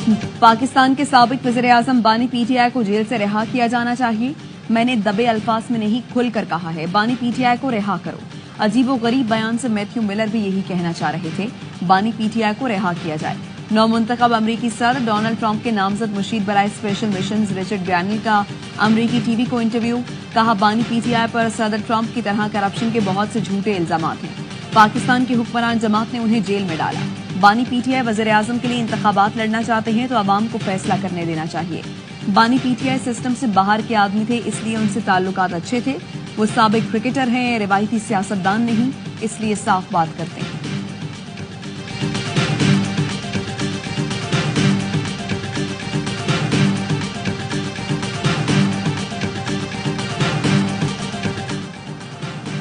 पाकिस्तान के साबिक वज़ीर-ए-आज़म बानी पीटीआई को जेल से रिहा किया जाना चाहिए। मैंने दबे अल्फाज में नहीं खुल कर कहा है, बानी पीटीआई को रिहा करो। अजीबोगरीब बयान से मैथ्यू मिलर भी यही कहना चाह रहे थे, बानी पीटीआई को रिहा किया जाए। नौमुंतखब अमरीकी सदर डोनाल्ड ट्रंप के नामजद मुशीर बराए स्पेशल मिशन रिचर्ड ग्रैनिल का अमरीकी टीवी को इंटरव्यू। कहा, बानी पीटीआई पर सदर ट्रंप की तरह करप्शन के बहुत से झूठे इल्जामात हैं। पाकिस्तान की हुक्मरान जमात ने उन्हें जेल में डाला। बानी पीटीआई वज़ीर-ए-आज़म के लिए इंतखाबात लड़ना चाहते हैं तो अवाम को फैसला करने देना चाहिए। बानी पीटीआई सिस्टम से बाहर के आदमी थे, इसलिए उनसे ताल्लुकात अच्छे थे। वो साबिक क्रिकेटर हैं, रिवायती सियासतदान नहीं, इसलिए साफ बात करते हैं।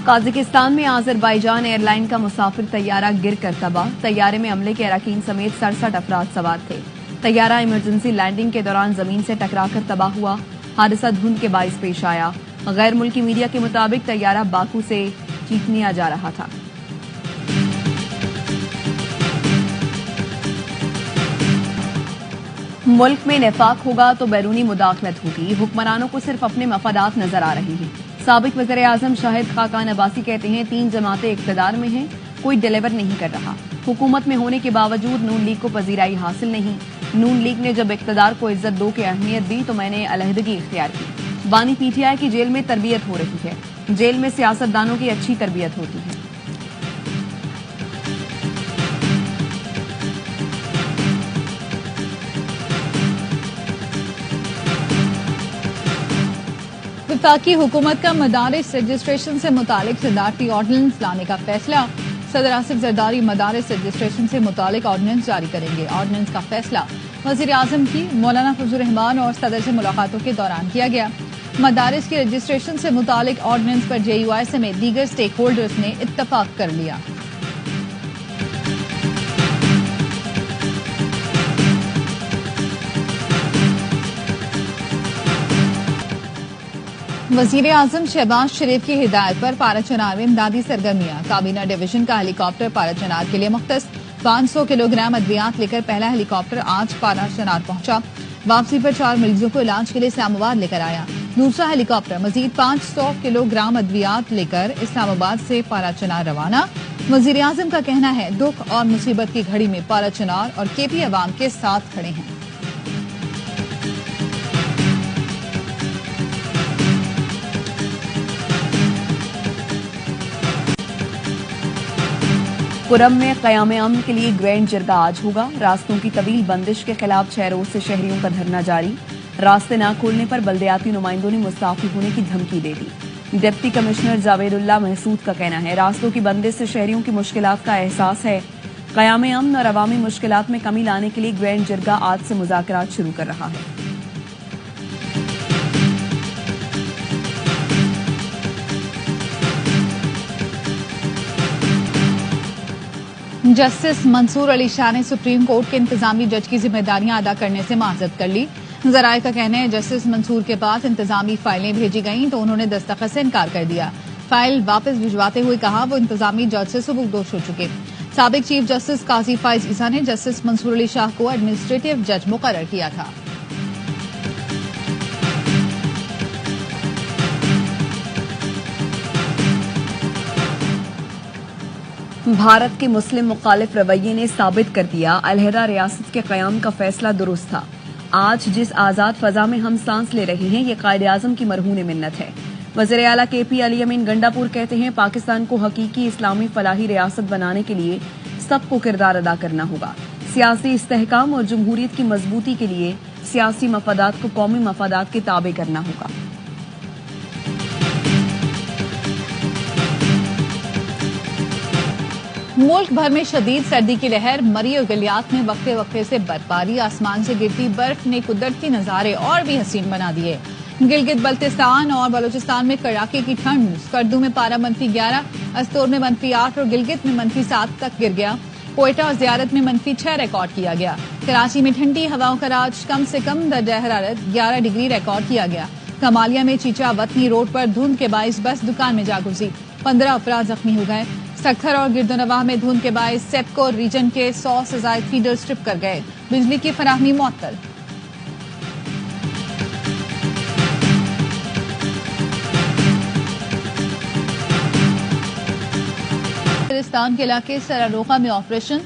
काज़ाकिस्तान में आज़रबाईजान एयरलाइन का मुसाफिर तैयारा गिर कर तबाह। तैयारे में अमले के अरकान समेत 67 अफराद सवार थे। तैयारा इमरजेंसी लैंडिंग के दौरान जमीन से टकराकर तबाह हुआ। हादसा धुंध के बाइस पेश आया। गैर मुल्की मीडिया के मुताबिक तैयारा बाकू से चीकनिया जा रहा था। मुल्क में निफाक होगा तो बैरूनी मुदाखलत होगी। हुक्मरानों को सिर्फ अपने मफादात नजर आ रहे हैं। साबिक वज़ीर-ए-आज़म शाहिद खाकान अब्बासी कहते हैं, 3 जमातें इक़्तिदार में हैं, कोई डिलीवर नहीं कर रहा। हुकूमत में होने के बावजूद नून लीग को पजीराई हासिल नहीं। नून लीग ने जब इक़्तिदार को इज्जत दो की अहमियत दी तो मैंने अलहदगी इख्तियार की। बानी पीटीआई की जेल में तरबियत हो रही है। जेल में सियासतदानों की अच्छी तरबियत होती है। वफाकी हुकूमत का मदारिस रजिस्ट्रेशन से मुतालिक सदारती ऑर्डिनेंस लाने का फैसला। सदर आसिफ जरदारी मदारिस रजिस्ट्रेशन से मुतालिक ऑर्डिनेंस जारी करेंगे। ऑर्डिनेंस का फैसला वज़ीर-ए-आज़म की मौलाना फजल रहमान और सदर से मुलाकातों के दौरान किया गया। मदारिस की रजिस्ट्रेशन से मुतालिक ऑर्डिनेंस पर JUI समेत दीगर स्टेक होल्डर्स ने इत्तफाक कर लिया। वज़ीर-ए-आज़म शहबाज शरीफ की हिदायत पर पाराचनार में इमदादी सरगर्मियां। काबीना डिवीजन का हेलीकॉप्टर पाराचनार के लिए मुख्तस। 500 किलोग्राम अद्वियात लेकर पहला हेलीकॉप्टर आज पाराचनार पहुंचा। वापसी पर 4 मरीजों को इलाज के लिए इस्लामाबाद लेकर आया। दूसरा हेलीकॉप्टर मजीद 500 किलोग्राम अद्वियात लेकर इस्लामाबाद से पाराचनार रवाना। वज़ीर-ए-आज़म का कहना है, दुख और मुसीबत की घड़ी में पाराचनार और KP अवाम के साथ खड़े हैं। कुरम में क़याम अमन के लिए ग्रैंड जरगा आज होगा। रास्तों की तवील बंदिश के खिलाफ 6 रोज से शहरियों का धरना जारी। रास्ते न खोलने पर बल्दियाती नुमाइंदों ने मुस्ताफी होने की धमकी दे दी। डिप्टी कमिश्नर जावेदुल्लाह महसूद का कहना है, रास्तों की बंदिश से शहरियों की मुश्किलात का एहसास है। क़याम अमन और अवामी मुश्किलात में कमी लाने के लिए ग्रैंड जरगा आज से मुज़ाकरात शुरू कर रहा है। जस्टिस मंसूर अली शाह ने सुप्रीम कोर्ट के इंतजामी जज की जिम्मेदारियां अदा करने से माजरत कर ली। जराये का कहना है, जस्टिस मंसूर के पास इंतजामी फाइलें भेजी गईं तो उन्होंने दस्तखत से इनकार कर दिया। फाइल वापस भिजवाते हुए कहा वो इंतजामी जज से सुबुकदोश हो चुके। साबिक चीफ जस्टिस काजी फाइज ईसा ने जस्टिस मंसूर अली शाह को एडमिनिस्ट्रेटिव जज मुकर्रर किया था। भारत के मुस्लिम मुखालिफ रवैये ने साबित कर दिया अलहदा रियासत के क़याम का फैसला दुरुस्त था। आज जिस आज़ाद फजा में हम सांस ले रहे हैं, ये कायदे-आज़म की मरहून मिन्नत है। वज़ीर आला KP अली अमीन गंडापुर कहते हैं, पाकिस्तान को हकीकी इस्लामी फलाही रियासत बनाने के लिए सबको किरदार अदा करना होगा। सियासी इस्तेहकाम और जमहूरियत की मजबूती के लिए सियासी मफादात को कौमी मफादात के ताबे करना होगा। मुल्क भर में शदीद सर्दी की लहर। मरी और गलियात में वक्फे वक्फे से बर्फबारी। आसमान से गिरती बर्फ ने कुदरती नजारे और भी हसीन बना दिए। गिलगित बल्तिस्तान और बलूचिस्तान में कड़ाके की ठंड। स्कर्दू में पारा -11, अस्तोर में -8 और गिलगित में -7 तक गिर गया। कोयटा और ज़ियारत में -6 रिकॉर्ड किया गया। कराची में ठंडी हवाओं का राज। कम से कम दर्जा हरारत 11 डिग्री रिकॉर्ड किया गया। कमालिया में चीचा वतनी रोड पर धुंध के बाइस बस दुकान में जा घुसी। 15 अफराद जख्मी हो गए। सखर और गिरदोनवाह में धुंध के बाइस सेप्को रीजन के 100 से ज्यादा फीडर स्ट्रिप कर गए। बिजली की फराहमी मुअत्तल। पाकिस्तान के इलाके सरारोका में ऑपरेशन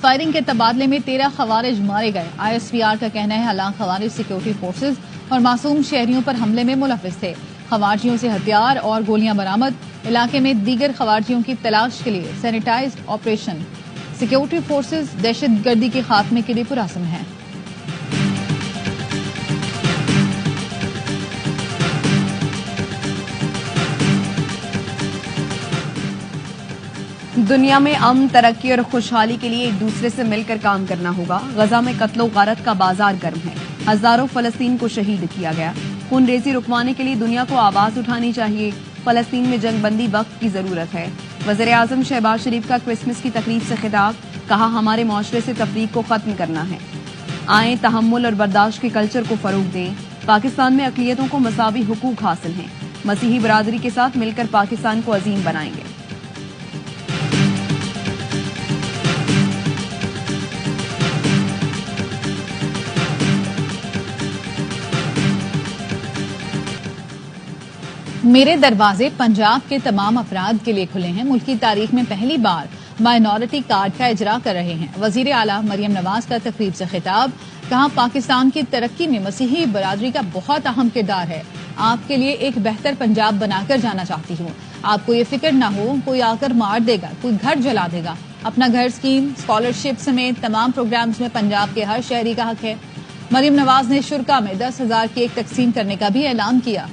फायरिंग के तबादले में 13 खवारिज मारे गए। ISPR का कहना है हलाक खवारिज सिक्योरिटी फोर्सेज और मासूम शहरियों पर हमले में मुलव्विस थे। खवारिजियों से हथियार और गोलियां बरामद। इलाके में दीगर खवारिजियों की तलाश के लिए सैनिटाइज ऑपरेशन। सिक्योरिटी फोर्सेज दहशतगर्दी के खात्मे के लिए पुरअज़्म हैं। दुनिया में अमन, तरक्की और खुशहाली के लिए एक दूसरे से मिलकर काम करना होगा। गजा में कत्लो गारत का बाजार गर्म है। हजारों फलस्तीन को शहीद किया गया। खूनरेजी रुकवाने के लिए दुनिया को आवाज उठानी चाहिए। फलस्तीन में जंगबंदी वक्त की जरूरत है। वज़ीर आज़म शहबाज शरीफ का क्रिसमस की तकरीब से खिताब। कहा हमारे मुआशरे से तफरीक को खत्म करना है। आए तहम्मुल और बर्दाश्त के कल्चर को फरोग दें। पाकिस्तान में अक़लियतों को मसावी हुकूक हासिल हैं। मसीही बरादरी के साथ मिलकर पाकिस्तान को अजीम बनाएंगे। मेरे दरवाजे पंजाब के तमाम अफराद के लिए खुले हैं। मुल्क की तारीख में पहली बार माइनॉरिटी कार्ड का इजरा कर रहे हैं। वजीर आला मरियम नवाज का तकरीब से खिताब। कहा पाकिस्तान की तरक्की में मसीही बरादरी का बहुत अहम किरदार है। आपके लिए एक बेहतर पंजाब बनाकर जाना चाहती हूँ। आपको ये फिक्र ना हो कोई आकर मार देगा, कोई घर जला देगा। अपना घर स्कीम, स्कॉलरशिप समेत तमाम प्रोग्राम्स में पंजाब के हर शहरी का हक है। मरियम नवाज ने शुरका में 10,000 केक तकसीम करने का भी ऐलान किया।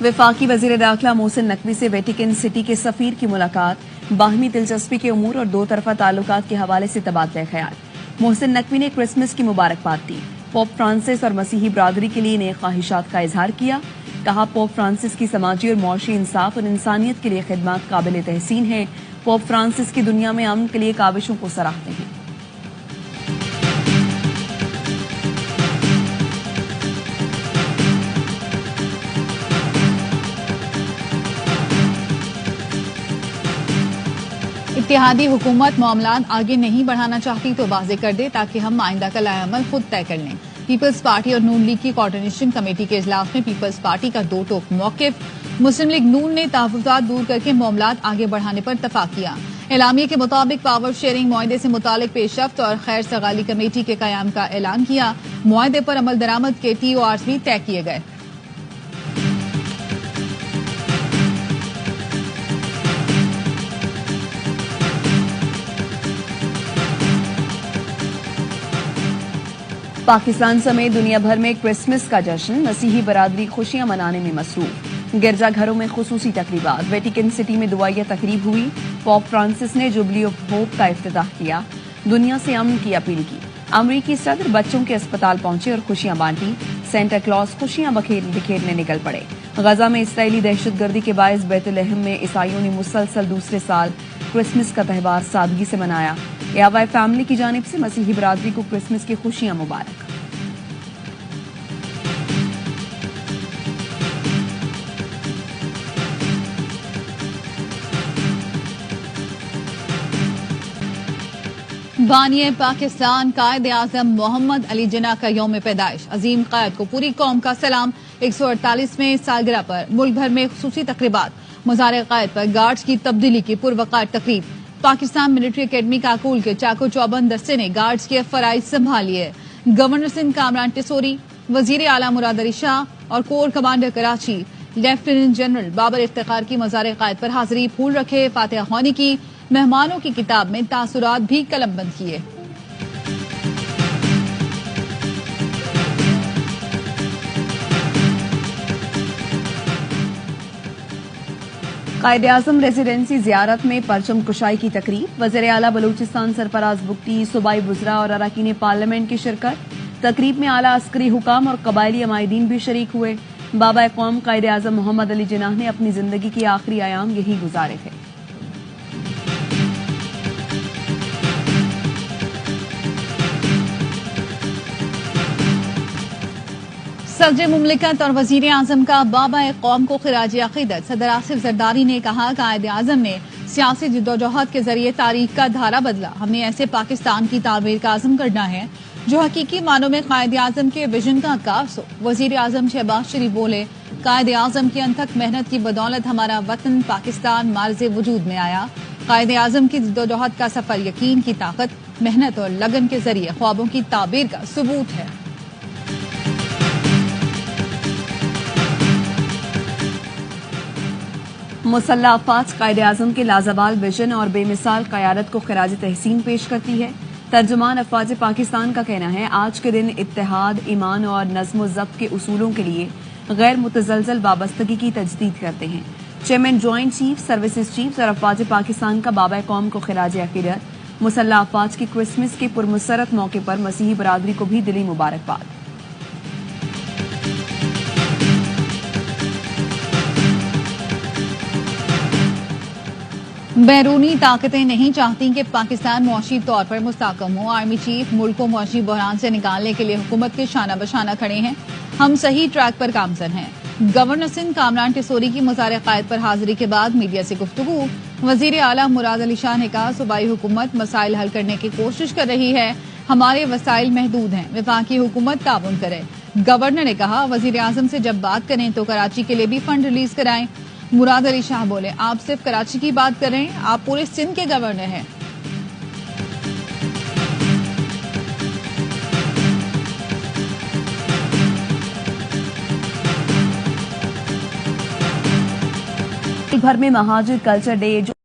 वफाकी वजीर दाखिला मोहसिन नकवी से वेटिकन सिटी के सफीर की मुलाकात। बाहमी दिलचस्पी के उमूर और दो तरफा ताल्लुकात के हवाले से तबादला ख्याल। मोहसिन नकवी ने क्रिसमस की मुबारकबाद दी। पोप फ्रांसिस और मसीही बरादरी के लिए नए ख्वाहिशात का इजहार किया। कहा पोप फ्रांसिस की समाजी और मुआशी इंसाफ और इंसानियत के लिए खिदमत काबिल तहसीन है। पोप फ्रांसिस की दुनिया में अमन के लिए काविशों को सराहते हैं। इत्तेहादी हुकूमत मामलात आगे नहीं बढ़ाना चाहती तो वाज़े कर दे ताकि हम आइंदा का लाएअमल खुद तय कर लें। पीपल्स पार्टी और नून लीग की कोऑर्डिनेशन कमेटी के इजलास में पीपल्स पार्टी का दो टोक मौकिफ। मुस्लिम लीग नून ने तहफ़्फ़ुज़ात दूर करके मामलात आगे बढ़ाने पर इत्तफ़ाक़ किया। एलामिया के मुताबिक पावर शेयरिंग मुआहदे से मुतालिक पेशरफ्त और खैर सगाली कमेटी के क़याम का ऐलान किया। मुआहदे पर अमल दरामद के TORs भी तय किए गए। पाकिस्तान समेत दुनिया भर में क्रिसमस का जश्न। मसीही बरादरी खुशियां मनाने में मसरूफ। गिरजाघरों में खुसूसी तकरीबात। वेटिकन सिटी में दुआइया तकरीब हुई। पोप फ्रांसिस ने जुबली ऑफ होप का इफ्तिताह किया। दुनिया से अमन की अपील की। अमरीकी सदर बच्चों के अस्पताल पहुंचे और खुशियां बांटी। सेंटा क्लॉज खुशियां बिखेरने निकल पड़े। गजा में इसराइली दहशतगर्दी के बायस बैतुलहम में ईसाइयों ने मुसलसल दूसरे साल क्रिसमस का त्यौहार सादगी से मनाया। यावाई फैमिली की जानिब से मसीही बरादरी को क्रिसमस की खुशियां मुबारक। बानिए पाकिस्तान कायद आज़म मोहम्मद अली जिन्ना का यौम पैदाइश। अजीम कायद को पूरी कौम का सलाम। 148वें सालगिरह पर मुल्क भर में खुसूसी तकरीबात। मज़ार कायद पर गार्ड्स की तब्दीली की पुरवकार तकरीब। पाकिस्तान मिलिट्री अकेडमी काकूल के चाको चौबंद दस्ते ने गार्ड्स के फराइज संभालिए। गवर्नर सिंध कामरान टिसोरी, वजीर आला मुराद अली शाह और corps commander Karachi lieutenant general Babar Iftikhar की मज़ार कायद पर हाजिरी। फूल रखे, फातिहा ख्वानी की। मेहमानों की किताब में तासुरात भी कलमबंद किए। कायद आज़म रेजिडेंसी जियारत में परचम कुशाई की तकरीब। वज़ीर आला बलूचिस्तान सरफराज बुगटी, सूबाई बुज़रा और अरकान पार्लियामेंट की शिरकत। तकरीब में आला अस्करी हुकाम और कबायली अमायदीन भी शरीक हुए। बाबा कौम कायद आज़म मोहम्मद अली जिन्ना ने अपनी जिंदगी के आखिरी आयाम यही गुजारे थे। सदर मुमलिकत और वजीर आजम का बाबा कौम को खिराज अकीदत। सदर आसिफ जरदारी ने कहा, कायद आजम ने सियासी जिद्दोजहद के जरिए तारीख का धारा बदला। हमें ऐसे पाकिस्तान की तामीर का आज़म करना है जो हकीकी मानों में कायद आजम के विजन का अक्कास हो। वजीर आजम शहबाज शरीफ बोले, कायद आजम की अनथक मेहनत की बदौलत हमारा वतन पाकिस्तान मार्ज़ वजूद में आया। कायद आजम की जिद्दोजहद का सफर यकीन की ताकत, मेहनत और लगन के जरिए ख्वाबों की ताबीर का सबूत है। मुसल्लह अफवाज कायद आजम के लाजवाल विजन और बेमिसाल क़यादत को खिराज तहसीन पेश करती है। तर्जुमान अफवाज पाकिस्तान का कहना है, आज के दिन इत्तेहाद, ईमान और नज़्म व ज़ब्त के उसूलों के लिए गैर मुतज़लज़ल वाबस्तगी की तजदीद करते हैं। Chairman joint chief services chiefs और अफवाज पाकिस्तान का बाबा कौम को खिराज अकीदत। मुसल्लह अफवाज की क्रिसमस के पुरमसरत मौके पर मसीही बरादरी को भी दिली मुबारकबाद। बैरूनी ताकतें नहीं चाहती कि पाकिस्तान मुआशी तौर पर मुस्तहकम हो। आर्मी चीफ मुल्क को मुआशी बहरान से निकालने के लिए हुकूमत के शाना बशाना खड़े हैं। हम सही ट्रैक पर गामजन हैं। गवर्नर सिंध कामरान टिसोरी की मुज़ार क़ायद पर हाजिरी के बाद मीडिया से गुफ्तगू। वजीर आला मुराद अली शाह ने कहा, सूबाई हुकूमत मसाइल हल करने की कोशिश कर रही है, हमारे वसाइल महदूद हैं, वफाकी हुकूमत ताउन करे। गवर्नर ने कहा, वजीर आजम से जब बात करें तो कराची के लिए भी फंड रिलीज कराएं। मुराद अली शाह बोले, आप सिर्फ कराची की बात कर रहे हैं, आप पूरे सिंध के गवर्नर हैं। भर में महाजिर कल्चर डे